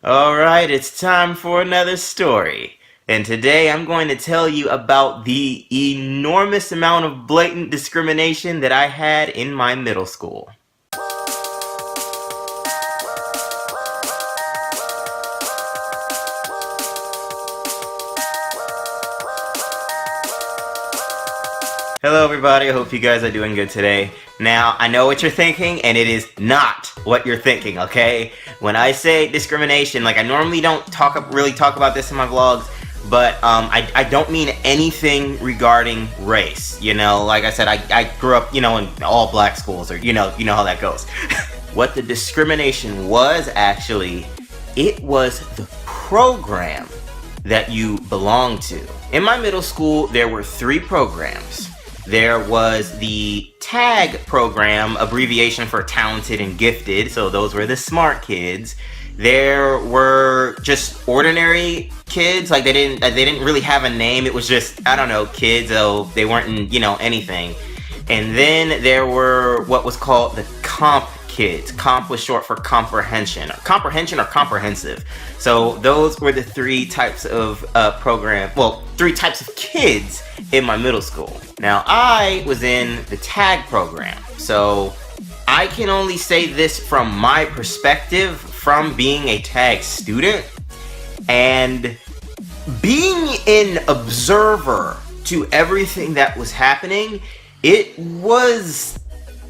Alright, it's time for another story. And today I'm going to tell you about the enormous amount of blatant discrimination that I had in my middle school. Hello everybody, I hope you guys are doing good today. Now, I know what you're thinking, and it is not what you're thinking, okay? When I say discrimination, like I normally don't really talk about this in my vlogs, but I don't mean anything regarding race. You know, like I said, I grew up, in all black schools, or you know how that goes. What the discrimination was actually, it was the program that you belonged to. In my middle school, there were 3 programs. There was the TAG program, abbreviation for talented and gifted, so those were the smart kids. There were just ordinary kids, like they didn't really have a name. It was just, I don't know, kids, so they weren't in, anything. And then there were what was called the comp kids. Comp was short for comprehension or comprehensive. So those were the 3 types of 3 types of kids in my middle school. Now I was in the TAG program, so I can only say this from my perspective, from being a TAG student and being an observer to everything that was happening. It was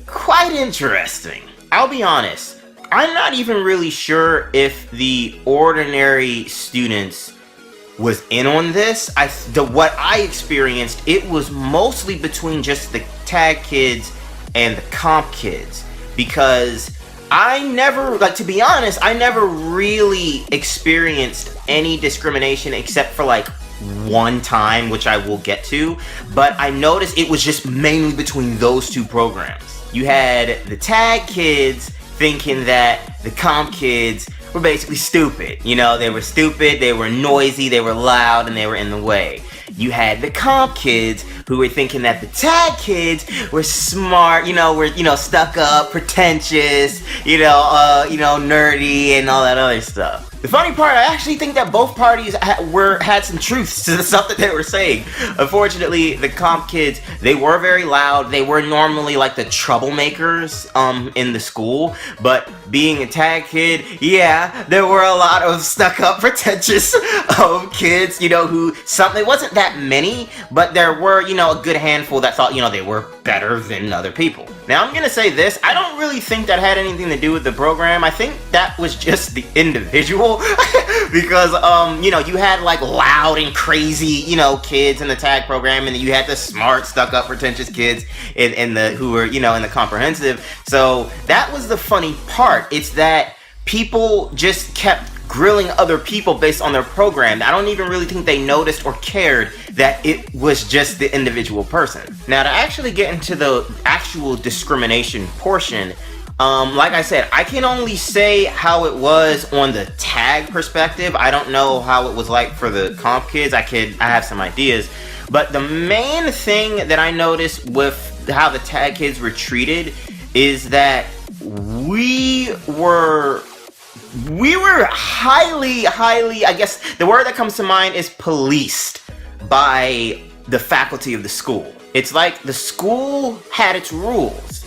quite interesting. I'll be honest, I'm not even really sure if the ordinary students was in on this. What I experienced, it was mostly between just the TAG kids and the comp kids, because I never, to be honest, I never really experienced any discrimination except for one time, which I will get to, but I noticed it was just mainly between those 2 programs. You had the TAG kids thinking that the comp kids were basically stupid. They were stupid, they were noisy, they were loud, and they were in the way. You had the comp kids who were thinking that the TAG kids were smart, were stuck up, pretentious, nerdy, and all that other stuff. The funny part, I actually think that both parties had some truths to the stuff that they were saying. Unfortunately, the comp kids, they were very loud. They were normally like the troublemakers in the school. But being a TAG kid, yeah, there were a lot of stuck-up, pretentious kids, it wasn't that many, but there were, a good handful that thought, they were better than other people. Now, I'm gonna say this, I don't really think that had anything to do with the program. I think that was just the individual, because, you had loud and crazy, kids in the TAG program, and then you had the smart, stuck-up, pretentious kids who were, in the comprehensive. So that was the funny part. It's that people just kept grilling other people based on their program. I don't even really think they noticed or cared that it was just the individual person. Now, to actually get into the actual discrimination portion, like I said, I can only say how it was on the TAG perspective. I don't know how it was like for the comp kids. I have some ideas, but the main thing that I noticed with how the TAG kids were treated is that we were highly, I guess the word that comes to mind is policed by the faculty of the school. It's like the school had its rules,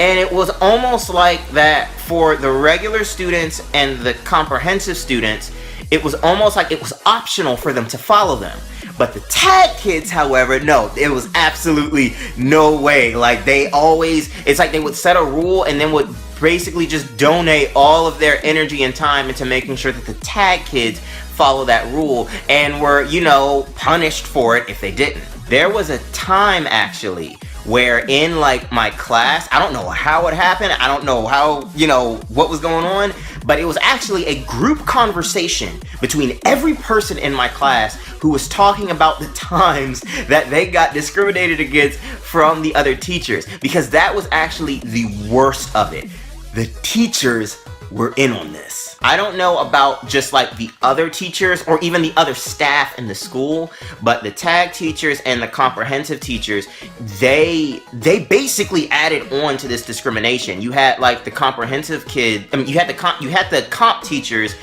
and it was almost like that for the regular students and the comprehensive students. It was almost like it was optional for them to follow them. But the TAG kids, however, no, it was absolutely no way. It's like they would set a rule and then would basically just donate all of their energy and time into making sure that the TAG kids follow that rule, and were, punished for it if they didn't. There was a time actually where in my class, I don't know how it happened, I don't know how, what was going on, but it was actually a group conversation between every person in my class who was talking about the times that they got discriminated against from the other teachers, because that was actually the worst of it. The teachers were in on this. I don't know about just the other teachers or even the other staff in the school, but the TAG teachers and the comprehensive teachers, they basically added on to this discrimination. You had the comprehensive kid, you had the comp teachers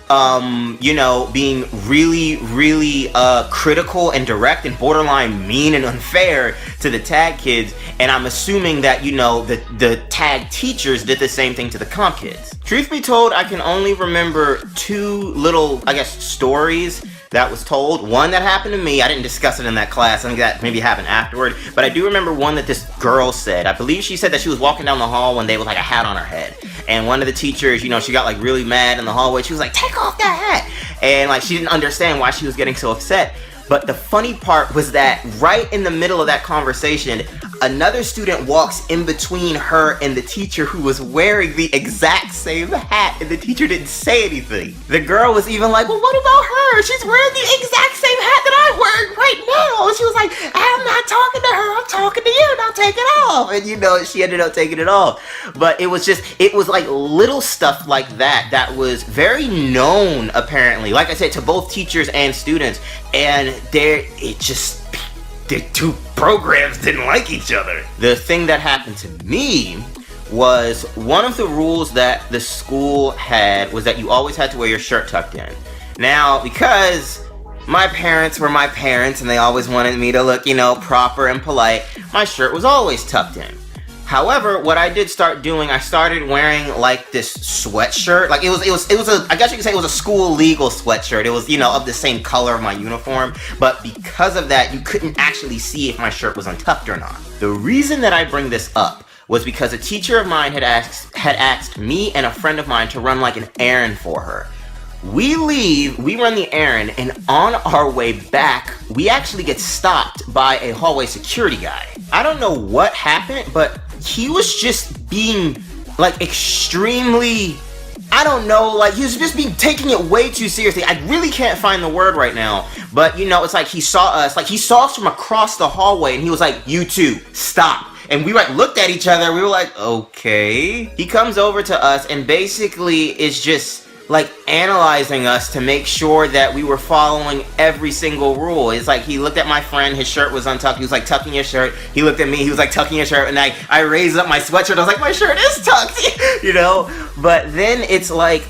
being really critical and direct and borderline mean and unfair to the tag kids, and I'm assuming that the tag teachers did the same thing to the comp kids. Truth be told, I can only remember two little, I guess, stories that was told. One that happened to me, I didn't discuss it in that class, I think that maybe happened afterward, but I do remember one that this girl said. I believe she said that she was walking down the hall one day with like a hat on her head, and one of the teachers, she got like really mad in the hallway. She was like, take off that hat, and like she didn't understand why she was getting so upset. But the funny part was that right in the middle of that conversation, another student walks in between her and the teacher, who was wearing the exact same hat, and the teacher didn't say anything. The girl was even like, well, what about her? She's wearing the exact same hat that I'm wearing right now. And she was like, I'm not talking to her, I'm talking to you, now take it off. And she ended up taking it off. But it was like little stuff like that was very known, apparently, like I said, to both teachers and students. And the two programs didn't like each other. The thing that happened to me was one of the rules that the school had was that you always had to wear your shirt tucked in. Now, because my parents were my parents and they always wanted me to look, proper and polite, my shirt was always tucked in. However, what I did start doing, I started wearing like this sweatshirt. Like it was I guess you could say it was a school legal sweatshirt. It was, of the same color of my uniform. But because of that, you couldn't actually see if my shirt was untucked or not. The reason that I bring this up was because a teacher of mine had asked me and a friend of mine to run like an errand for her. We run the errand, and on our way back, we actually get stopped by a hallway security guy. I don't know what happened, but he was just being like extremely, I don't know, like he was just taking it way too seriously. I really can't find the word right now, but it's like he saw us from across the hallway, and he was like, you two, stop. And we looked at each other, we were like, okay. He comes over to us and basically is just like analyzing us to make sure that we were following every single rule. It's like he looked at my friend, his shirt was untucked, he was like, tucking your shirt. He looked at me, he was like, tucking your shirt, and I raised up my sweatshirt, I was like, my shirt is tucked, But then it's like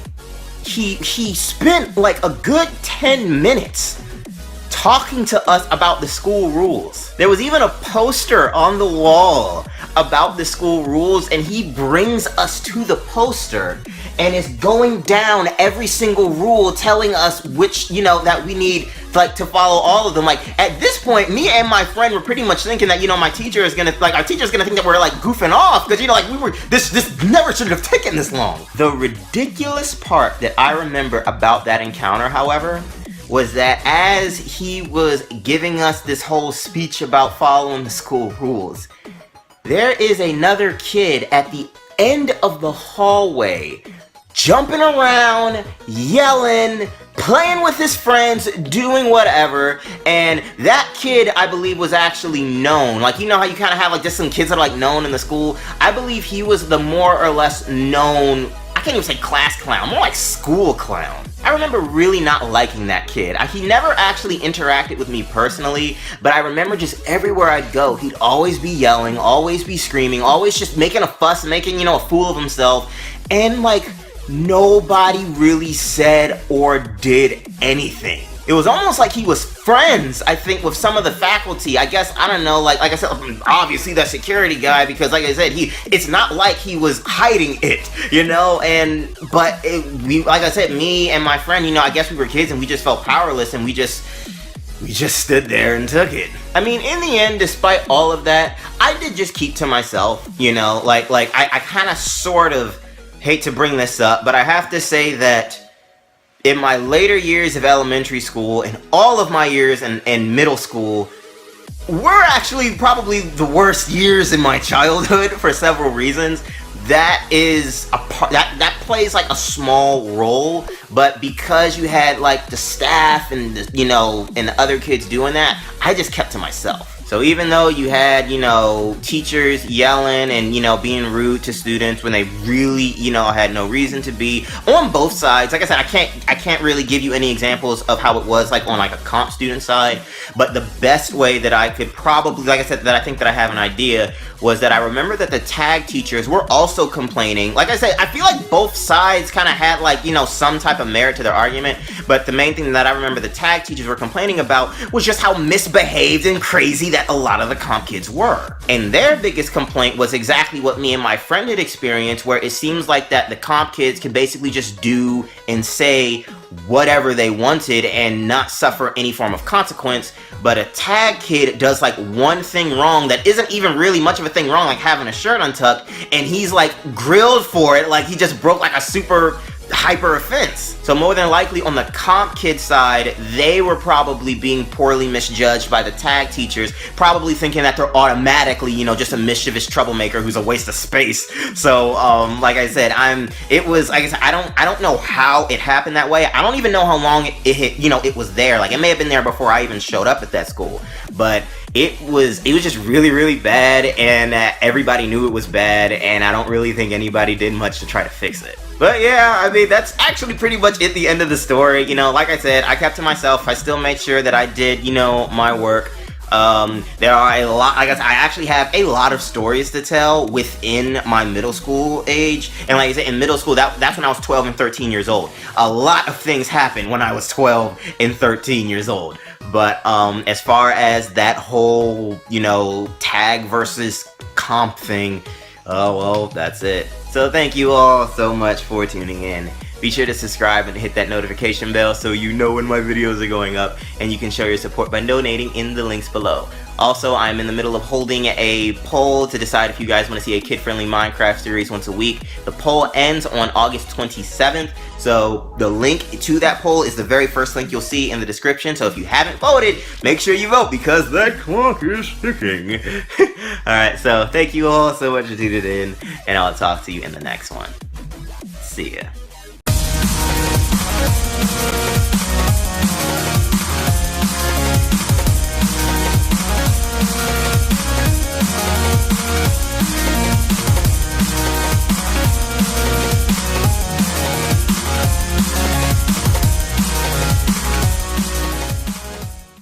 he spent like a good 10 minutes talking to us about the school rules. There was even a poster on the wall about the school rules, and he brings us to the poster and is going down every single rule, telling us which, that we need to follow all of them. Like at this point, me and my friend were pretty much thinking that, our teacher's gonna think that we're goofing off, because this never should have taken this long. The ridiculous part that I remember about that encounter, however, was that as he was giving us this whole speech about following the school rules, there is another kid at the end of the hallway jumping around, yelling, playing with his friends, doing whatever. And that kid, I believe, was actually known. Like, how you kind of have just some kids that are known in the school? I believe he was the more or less known, I can't even say class clown, more like school clown. I remember really not liking that kid. He never actually interacted with me personally, but I remember just everywhere I'd go, he'd always be yelling, always be screaming, always just making a fuss, making, a fool of himself. And nobody really said or did anything. It was almost like he was friends, I think, with some of the faculty. I guess, I don't know, like I said, obviously the security guy, because like I said, it's not like he was hiding it, like I said, me and my friend, I guess we were kids and we just felt powerless, and we just stood there and took it. I mean, in the end, despite all of that, I did just keep to myself, I kind of sort of hate to bring this up, but I have to say that in my later years of elementary school and all of my years in middle school were actually probably the worst years in my childhood for several reasons. That is a part that plays a small role, but because you had the staff and the, and the other kids doing that, I just kept to myself. So even though you had, you know, teachers yelling and, you know, being rude to students when they really, you know, had no reason to be, on both sides. Like I said, I can't really give you any examples of how it was like on like a comp student side, but the best way that I could probably, like I said, that I think that I have an idea, was that I remember that the tag teachers were also complaining. Like I said, I feel like both sides kind of had like, you know, some type of merit to their argument, but the main thing that I remember the tag teachers were complaining about was just how misbehaved and crazy that a lot of the comp kids were. And their biggest complaint was exactly what me and my friend had experienced, where it seems like that the comp kids can basically just do and say whatever they wanted and not suffer any form of consequence, but a tag kid does like one thing wrong that isn't even really much of a thing wrong, like having a shirt untucked, and he's like grilled for it like he just broke like a super hyper offense. So more than likely on the comp kid side, they were probably being poorly misjudged by the tag teachers, probably thinking that they're automatically, you know, just a mischievous troublemaker who's a waste of space. So like I said, I don't know how it happened that way. I don't even know how long it was there. Like, it may have been there before I even showed up at that school, but it was just really, really bad, and everybody knew it was bad, and I don't really think anybody did much to try to fix it. But yeah, I mean, that's actually pretty much at the end of the story. You know, like I said, I kept to myself. I still made sure that I did, you know, my work. There are a lot, I actually have a lot of stories to tell within my middle school age. And like I said, in middle school, that's when I was 12 and 13 years old. A lot of things happened when I was 12 and 13 years old. But as far as that whole, you know, tag versus comp thing, oh well, that's it. So thank you all so much for tuning in. Be sure to subscribe and hit that notification bell so you know when my videos are going up, and you can show your support by donating in the links below. Also, I'm in the middle of holding a poll to decide if you guys want to see a kid-friendly Minecraft series once a week. The poll ends on August 27th, so the link to that poll is the very first link you'll see in the description. So if you haven't voted, make sure you vote, because that clock is ticking. Alright, so thank you all so much for tuning in, and I'll talk to you in the next one. See ya.